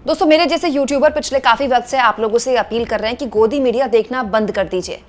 दोस्तों मेरे जैसे यूट्यूबर पिछले काफी वक्त से आप लोगों से अपील कर रहे हैं कि गोदी मीडिया देखना बंद कर दीजिए।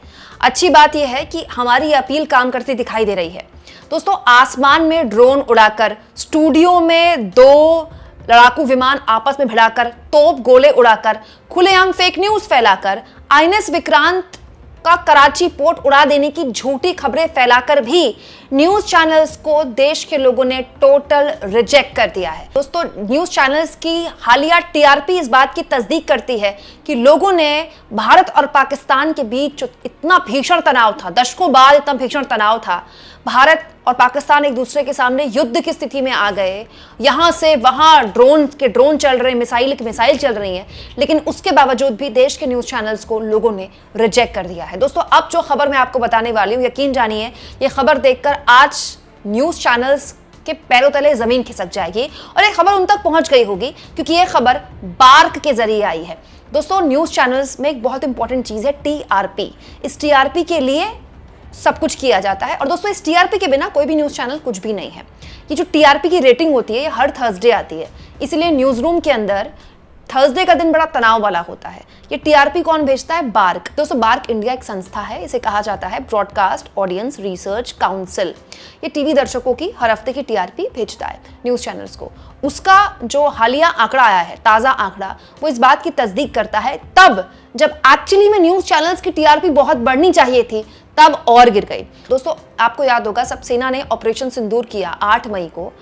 अच्छी बात यह है कि हमारी अपील काम करती दिखाई दे रही है। दोस्तों आसमान में ड्रोन उड़ाकर, स्टूडियो में दो लड़ाकू विमान आपस में भिड़ाकर, तोप गोले उड़ाकर, खुलेआम फेक न्यूज फैलाकर, आईएनएस विक्रांत का कराची पोर्ट उड़ा देने की झूठी खबरें फैलाकर भी न्यूज चैनल्स को देश के लोगों ने टोटल रिजेक्ट कर दिया है। दोस्तों न्यूज चैनल्स की हालिया टीआरपी इस बात की तस्दीक करती है कि लोगों ने भारत और पाकिस्तान के बीच इतना भीषण तनाव था, दशकों बाद इतना भीषण तनाव था, भारत और पाकिस्तान एक दूसरे के सामने युद्ध की स्थिति में आ गए, यहां से वहां ड्रोन चल रहे, मिसाइल चल रही हैं, लेकिन उसके बावजूद भी देश के न्यूज चैनल्स को लोगों ने रिजेक्ट कर दिया है। दोस्तों अब जो खबर मैं आपको बताने वाली हूं, यकीन जानिए ये खबर देखकर आज न्यूज चैनल्स के पैरों तले जमीन खिसक जाएगी और ये खबर उन तक पहुंच गई होगी क्योंकि ये खबर बार्क के जरिए आई है। दोस्तों न्यूज चैनल्स में एक बहुत इंपॉर्टेंट चीज है टीआरपी। इस टीआरपी के लिए सब कुछ किया जाता है और दोस्तों इस टीआरपी के बिना कोई भी न्यूज चैनल कुछ भी नहीं है। ये जो टीआरपी की रेटिंग होती है ये हर थर्सडे आती है, इसलिए न्यूज रूम के अंदर थर्सडे का दिन बड़ा तनाव वाला होता है। ये टीआरपी कौन भेजता है? बार्क। दोस्तों बार्क इंडिया एक संस्था है, इसे कहा जाता है ब्रॉडकास्ट ऑडियंस रिसर्च काउंसिल। ये टीवी दर्शकों की हर हफ्ते की टीआरपी भेजता है न्यूज चैनल्स को। उसका जो हालिया आंकड़ा आया है, ताजा आंकड़ा, वो इस बात की तस्दीक करता है तब जब एक्चुअली में न्यूज चैनल्स की टीआरपी बहुत बढ़नी चाहिए थी, तब और गिर गई। दोस्तों आपको याद होगा सक्सेना ने ऑपरेशन सिंदूर किया 8 मई को।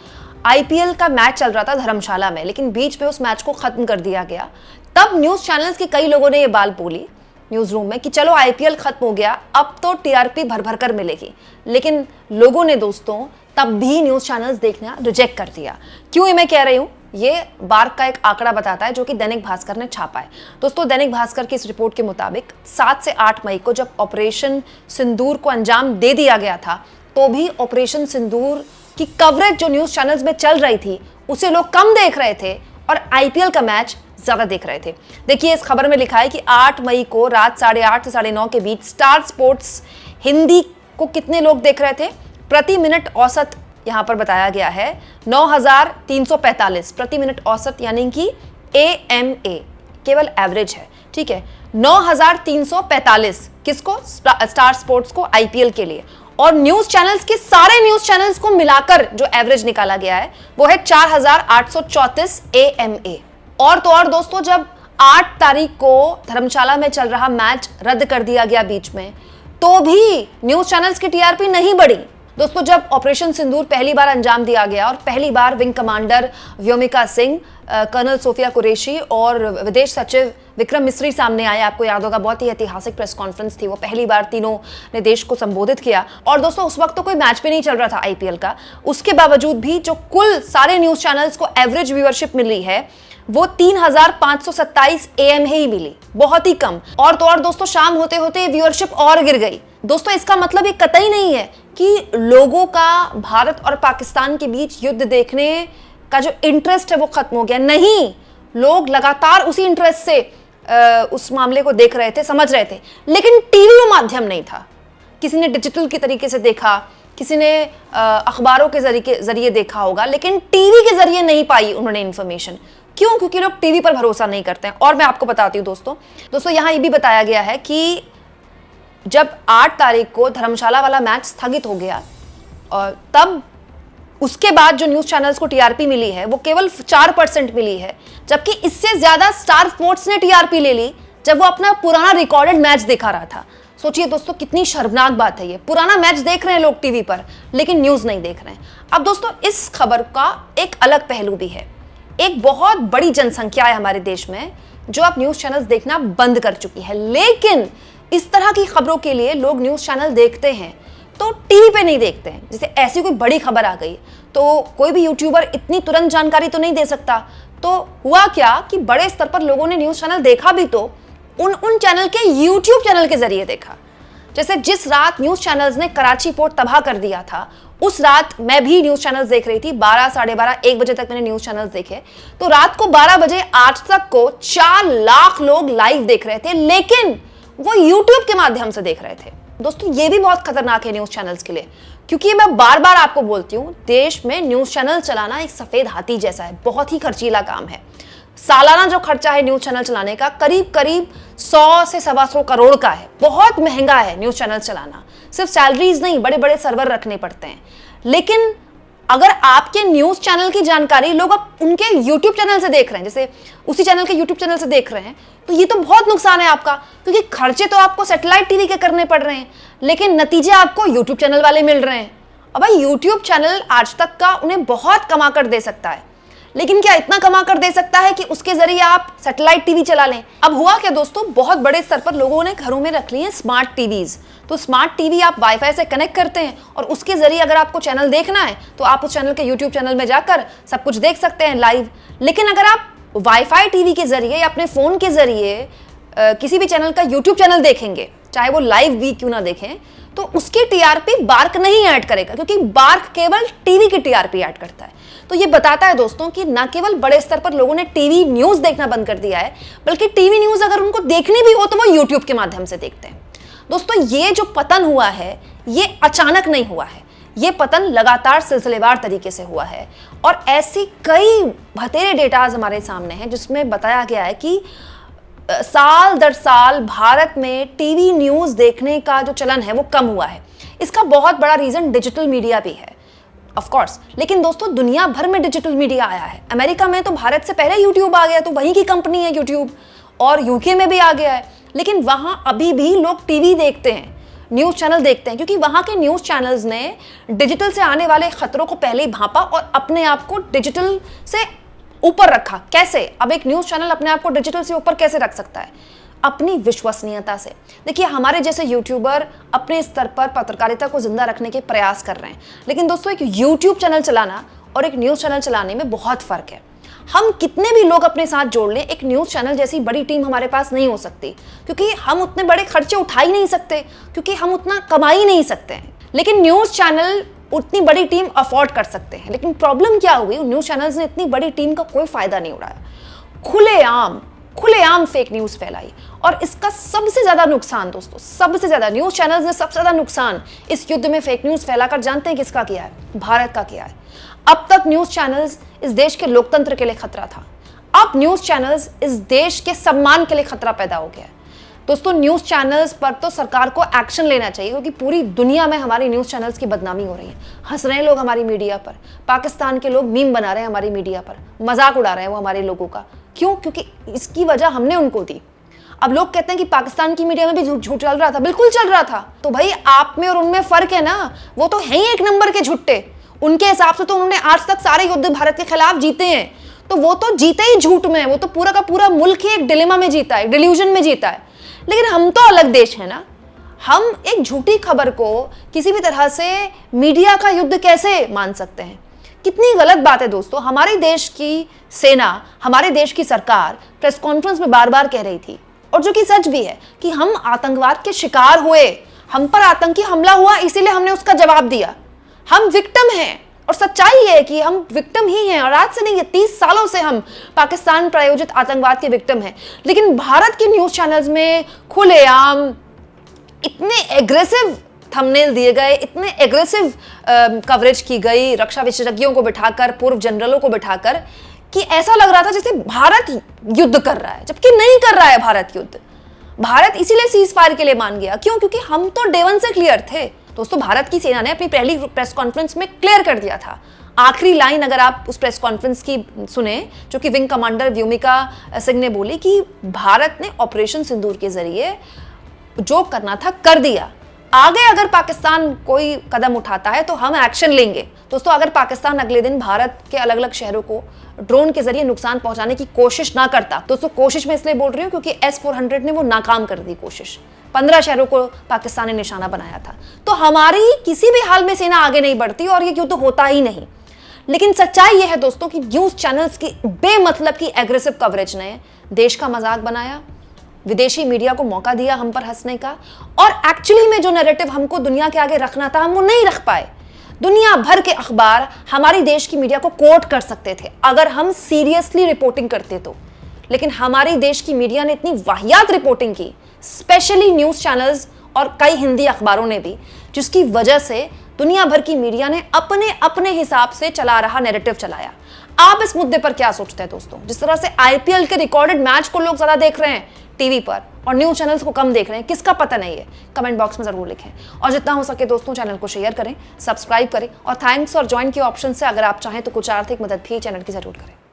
आईपीएल का मैच चल रहा था धर्मशाला में, लेकिन बीच में उस मैच को खत्म कर दिया गया। तब न्यूज चैनल्स के कई लोगों ने ये बात बोली न्यूज रूम में कि चलो आईपीएल खत्म हो गया, अब तो टीआरपी भर भर कर मिलेगी, लेकिन लोगों ने दोस्तों तब भी न्यूज चैनल्स देखना रिजेक्ट कर दिया। क्यों ये मैं कह रही हूं? ये बार्क का एक आंकड़ा बताता है जो कि दैनिक भास्कर ने छापा है। दोस्तों दैनिक भास्कर की इस रिपोर्ट के मुताबिक 7 से 8 मई को जब ऑपरेशन सिंदूर को अंजाम दे दिया गया था, तो भी ऑपरेशन सिंदूर की कवरेज जो न्यूज चैनल्स में चल रही थी उसे लोग कम देख रहे थे और आईपीएल का मैच ज्यादा देख रहे थे। देखिए इस खबर में लिखा है कि 8 मई को रात 8:30 से 9:30 के बीच स्टार स्पोर्ट्स हिंदी को कितने लोग देख रहे थे? प्रति मिनट औसत यहां पर बताया गया है 9,345 प्रति मिनट औसत, यानी कि AMA केवल एवरेज है, ठीक है। 9,345 किसको? स्टार स्पोर्ट्स को, आईपीएल के लिए। और न्यूज चैनल्स के सारे न्यूज चैनल्स को मिलाकर जो एवरेज निकाला गया है वो है 4,834 AMA। और तो और दोस्तों जब 8 तारीख को धर्मशाला में चल रहा मैच रद्द कर दिया गया बीच में, तो भी न्यूज चैनल्स की टीआरपी नहीं बढ़ी। दोस्तों जब ऑपरेशन सिंदूर पहली बार अंजाम दिया गया और पहली बार wing commander Vyomika Singh, colonel Sofia Qureshi और विदेश सचिव विक्रम मिस्री सामने आए, आपको याद होगा बहुत ही ऐतिहासिक प्रेस कॉन्फ्रेंस थी वो, पहली बार तीनों ने देश को संबोधित किया। और दोस्तों उस वक्त तो कोई मैच भी नहीं चल रहा था आईपीएल का, उसके बावजूद भी जो कुल सारे न्यूज चैनल्स को एवरेज व्यूअरशिप मिली है वो 3,527 AMA ही मिली, बहुत ही कम। और तो और दोस्तों शाम होते होते व्यूअरशिप और गिर गई। दोस्तों इसका मतलब ये कतई नहीं है कि लोगों का भारत और पाकिस्तान के बीच युद्ध देखने का जो इंटरेस्ट है वो खत्म हो गया, नहीं, लोग लगातार उसी इंटरेस्ट से उस मामले को देख रहे थे, समझ रहे थे, लेकिन टीवी वो माध्यम नहीं था। किसी ने डिजिटल के तरीके से देखा, किसी ने अखबारों के जरिए देखा होगा, लेकिन टीवी के जरिए नहीं पाई उन्होंने इंफॉर्मेशन। क्यों? क्योंकि लोग टीवी पर भरोसा नहीं करते हैं। और मैं आपको बताती हूँ दोस्तों यहाँ ये भी बताया गया है कि जब 8 तारीख को धर्मशाला वाला मैच स्थगित हो गया और तब उसके बाद जो न्यूज चैनल्स को टीआरपी मिली है वो केवल 4% मिली है, जबकि इससे ज्यादा स्टार स्पोर्ट्स ने टीआरपी ले ली जब वो अपना पुराना रिकॉर्डेड मैच दिखा रहा था। सोचिए दोस्तों कितनी शर्मनाक बात है ये, पुराना मैच देख रहे हैं लोग टीवी पर लेकिन न्यूज नहीं देख रहे हैं। अब दोस्तों इस खबर का एक अलग पहलू भी है। एक बहुत बड़ी जनसंख्या है हमारे देश में जो अब न्यूज चैनल्स देखना बंद कर चुकी है, लेकिन इस तरह की खबरों के लिए लोग न्यूज चैनल देखते हैं तो टीवी पे नहीं देखते हैं। जैसे ऐसी कोई बड़ी खबर आ गई तो कोई भी यूट्यूबर इतनी तुरंत जानकारी तो नहीं दे सकता, तो हुआ क्या कि बड़े स्तर पर लोगों ने न्यूज चैनल देखा भी तो उन चैनल के यूट्यूब चैनल के जरिए देखा। जैसे जिस रात न्यूज चैनल्स ने कराची पोर्ट तबाह कर दिया था, उस रात मैं भी न्यूज चैनल्स देख रही थी, 12, 12:30, 1 बजे तक मैंने न्यूज चैनल्स देखे। तो रात को 12 बजे आज तक को 4 लाख लोग लाइव देख रहे थे, लेकिन वो यूट्यूब के माध्यम से देख रहे थे। दोस्तों ये भी बहुत खतरनाक है न्यूज चैनल्स के लिए, क्योंकि मैं बार बार आपको बोलती हूँ देश में न्यूज चैनल चलाना एक सफेद हाथी जैसा है, बहुत ही खर्चीला काम है। सालाना जो खर्चा है न्यूज चैनल चलाने का करीब करीब 100 से 125 करोड़ का है। बहुत महंगा है न्यूज चैनल चलाना, सिर्फ सैलरीज नहीं, बड़े बड़े सर्वर रखने पड़ते हैं। लेकिन अगर आपके न्यूज चैनल की जानकारी लोग अब उनके यूट्यूब चैनल से देख रहे हैं, जैसे उसी चैनल के यूट्यूब चैनल से देख रहे हैं, तो ये तो बहुत नुकसान है आपका, क्योंकि खर्चे तो आपको सैटेलाइट टीवी के करने पड़ रहे हैं, लेकिन नतीजे आपको यूट्यूब चैनल वाले मिल रहे हैं। अब भाई यूट्यूब चैनल आज तक का उन्हें बहुत कमा कर दे सकता है, लेकिन क्या इतना कमा कर दे सकता है कि उसके जरिए आप सैटेलाइट टीवी चला लें? अब हुआ क्या दोस्तों, बहुत बड़े स्तर पर लोगों ने घरों में रख ली हैं स्मार्ट टीवीज। तो स्मार्ट टीवी आप वाईफाई से कनेक्ट करते हैं और उसके जरिए अगर आपको चैनल देखना है तो आप उस चैनल के यूट्यूब चैनल में जाकर सब कुछ देख सकते हैं लाइव। लेकिन अगर आप वाईफाई टीवी के जरिए या अपने फोन के जरिए किसी भी चैनल का यूट्यूब चैनल देखेंगे, चाहे वो लाइव भी क्यों ना देखें, तो उसकी टीआरपी बार्क नहीं ऐड करेगा, क्योंकि बार्क केवल टीवी की टीआरपी ऐड करता है। तो ये बताता है दोस्तों कि न केवल बड़े स्तर पर लोगों ने टीवी न्यूज देखना बंद कर दिया है, बल्कि टीवी न्यूज अगर उनको देखनी भी हो तो वो यूट्यूब के माध्यम से देखते हैं। दोस्तों ये जो पतन हुआ है ये अचानक नहीं हुआ है, ये पतन लगातार सिलसिलेवार तरीके से हुआ है। और ऐसी कई भतेरे डेटाज हमारे सामने हैं जिसमें बताया गया है कि साल दर साल भारत में टीवी न्यूज देखने का जो चलन है वो कम हुआ है। इसका बहुत बड़ा रीजन डिजिटल मीडिया भी है ऑफ कोर्स। लेकिन दोस्तों दुनिया भर में डिजिटल मीडिया आया है। अमेरिका में तो भारत से पहले यूट्यूब आ गया, तो वहीं की कंपनी है यूट्यूब, और यूके में भी आ गया है। लेकिन वहां अभी भी लोग टीवी देखते हैं, न्यूज चैनल देखते हैं, क्योंकि वहां के न्यूज चैनल्स ने डिजिटल से आने वाले खतरों को पहले ही भांपा और अपने आप को डिजिटल से ऊपर रखा। कैसे? अब एक न्यूज चैनल अपने आप को डिजिटल से ऊपर कैसे रख सकता है? अपनी विश्वसनीयता से। देखिए हमारे जैसे यूट्यूबर अपने स्तर पर पत्रकारिता को जिंदा रखने के प्रयास कर रहे हैं, लेकिन दोस्तों एक यूट्यूब चैनल चलाना और एक न्यूज चैनल चलाने में बहुत फर्क है। हम कितने भी लोग अपने साथ जोड़ लें, एक न्यूज चैनल जैसी बड़ी टीम हमारे पास नहीं हो सकती, क्योंकि हम उतने बड़े खर्चे उठा ही नहीं सकते, क्योंकि हम उतना कमा ही नहीं सकते हैं। लेकिन न्यूज चैनल उतनी बड़ी टीम अफोर्ड कर सकते हैं। लेकिन प्रॉब्लम क्या हुई, न्यूज चैनल्स ने इतनी बड़ी टीम का कोई फायदा नहीं उठाया, खुलेआम फेक न्यूज फैलाई। और इसका सबसे ज्यादा नुकसान दोस्तों, सबसे ज्यादा न्यूज चैनल्स ने सबसे ज्यादा नुकसान इस युद्ध में फेक न्यूज फैलाकर जानते हैं किसका किया है? भारत का किया है। अब तक न्यूज चैनल्स इस देश के लोकतंत्र के लिए खतरा था, अब न्यूज चैनल्स इस देश के सम्मान के लिए खतरा पैदा हो गया है। दोस्तों न्यूज चैनल्स पर तो सरकार को एक्शन लेना चाहिए, क्योंकि पूरी दुनिया में हमारी न्यूज चैनल्स की बदनामी हो रही है। हंस रहे हैं लोग हमारी मीडिया पर, पाकिस्तान के लोग मीम बना रहे हैं हमारी मीडिया पर, मजाक उड़ा रहे हैं वो हमारे लोगों का। क्यों? क्योंकि इसकी वजह हमने उनको दी। अब लोग कहते हैं कि पाकिस्तान की मीडिया में भी झूठ चल रहा था, बिल्कुल चल रहा था। तो भाई आप में और उनमें फर्क है ना, वो तो है ही एक नंबर के झुट्टे। उनके हिसाब से तो उन्होंने आज तक सारे युद्ध भारत के खिलाफ जीते हैं, तो वो तो जीते ही झूठ में, वो तो पूरा का पूरा मुल्क ही एक डिलेमा में जीता है, डिल्यूजन में जीता है। लेकिन हम तो अलग देश है ना, हम एक झूठी खबर को किसी भी तरह से मीडिया का युद्ध कैसे मान सकते हैं? कितनी गलत बात है दोस्तों। हमारे देश की सेना, हमारे देश की सरकार प्रेस कॉन्फ्रेंस में बार बार कह रही थी, और जो कि सच भी है, कि हम आतंकवाद के शिकार हुए, हम पर आतंकी हमला हुआ, इसीलिए हमने उसका जवाब दिया। हम विक्टिम हैं, और सच्चाई है कि हम विक्टिम ही हैं, और आज से नहीं है, 30 सालों से हम पाकिस्तान प्रायोजित आतंकवाद के विक्टिम हैं। लेकिन भारत के न्यूज चैनल्स में खुलेआम इतने एग्रेसिव थंबनेल दिए गए, इतने एग्रेसिव कवरेज की गई, रक्षा विशेषज्ञों को बिठाकर, पूर्व जनरलों को बिठाकर, कि ऐसा लग रहा था जैसे भारत युद्ध कर रहा है, जबकि नहीं कर रहा है भारत युद्ध। भारत इसीलिए सीज फायर के लिए मान गया। क्यों? क्योंकि हम तो डे वन से क्लियर थे। दोस्तों भारत की सेना ने अपनी पहली प्रेस कॉन्फ्रेंस में क्लियर कर दिया था। आखिरी लाइन अगर आप उस प्रेस कॉन्फ्रेंस की सुने, जो कि विंग कमांडर व्योमिका सिंह ने बोली, कि भारत ने ऑपरेशन सिंदूर के जरिए जो करना था कर दिया, आगे अगर पाकिस्तान कोई कदम उठाता है तो हम एक्शन लेंगे। दोस्तों अगर पाकिस्तान अगले दिन भारत के अलग अलग शहरों को ड्रोन के जरिए नुकसान पहुंचाने की कोशिश ना करता, दोस्तों कोशिश में इसलिए बोल रही हूं क्योंकि S-400 ने वो नाकाम कर दी कोशिश, 15 शहरों को पाकिस्तान ने निशाना बनाया था, तो हमारी किसी भी हाल में सेना आगे नहीं बढ़ती और ये युद्ध होता ही नहीं। लेकिन सच्चाई यह है दोस्तों कि न्यूज चैनल्स की बेमतलब की एग्रेसिव कवरेज ने देश का मजाक बनाया, विदेशी मीडिया को मौका दिया हम पर हंसने का, और एक्चुअली में जो नैरेटिव हमको दुनिया के आगे रखना था हम वो नहीं रख पाए। दुनिया भर के अखबार हमारी देश की मीडिया को कोट कर सकते थे अगर हम सीरियसली रिपोर्टिंग करते तो, लेकिन हमारी देश की मीडिया ने इतनी वाहियात रिपोर्टिंग की, स्पेशली न्यूज चैनल्स और कई हिंदी अखबारों ने भी, जिसकी वजह से दुनिया भर की मीडिया ने अपने अपने हिसाब से चला रहा नैरेटिव चलाया। आप इस मुद्दे पर क्या सोचते हैं दोस्तों? जिस तरह से आईपीएल के रिकॉर्डेड मैच को लोग ज्यादा देख रहे हैं टीवी पर और न्यूज चैनल्स को कम देख रहे हैं, किसका पता नहीं है? कमेंट बॉक्स में जरूर लिखें और जितना हो सके दोस्तों चैनल को शेयर करें, सब्सक्राइब करें और थैंक्स और ज्वाइन के ऑप्शन से अगर आप चाहें तो कुछ आर्थिक मदद भी चैनल की जरूर करें।